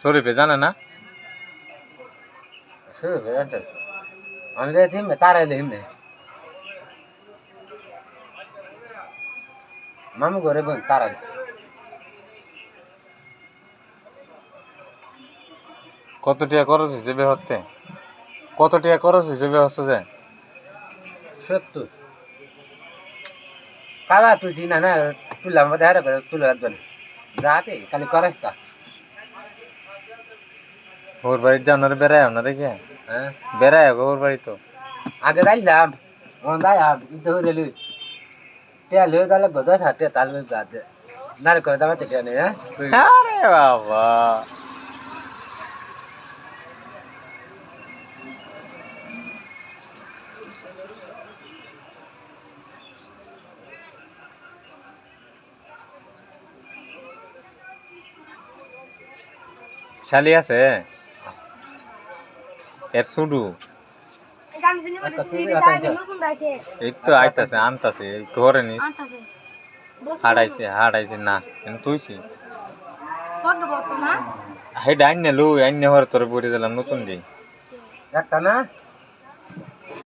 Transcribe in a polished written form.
শরীফে জানে না? আমি দেখছি তারাই লিখে মামি ঘরে বোন তারাই কত টাকা খরচ হয়েছে বেহতে? কত টাকা খরচ হয়েছে বেহস্তে যায়? 70 কারা তুই চিনা না তুলা মধ্যে হারে করে তুলে রাখবে না যাতে খালি করাস তা ওর বাড়ির যাওয়ার বেড়ায় আপনারা কি? হ্যাঁ বেড়ায় ওর বাড়ি তো আগে যাইলাম যাইলাম ইতো রেলু তেল হয়ে তাহলে গদা থাকে তাহলে যাতে নারে করে দাম থেকে নেই হ্যাঁ আরে বাবা শালি আছে এর শুডু এই তো আইতাছে আনতাছে ঘরে নিস হাড়াইছে না তুইছি হাই ডাইন নেলু আইন নেওয়ার তোরে পড়ে দিলাম নতুন দিই একটা না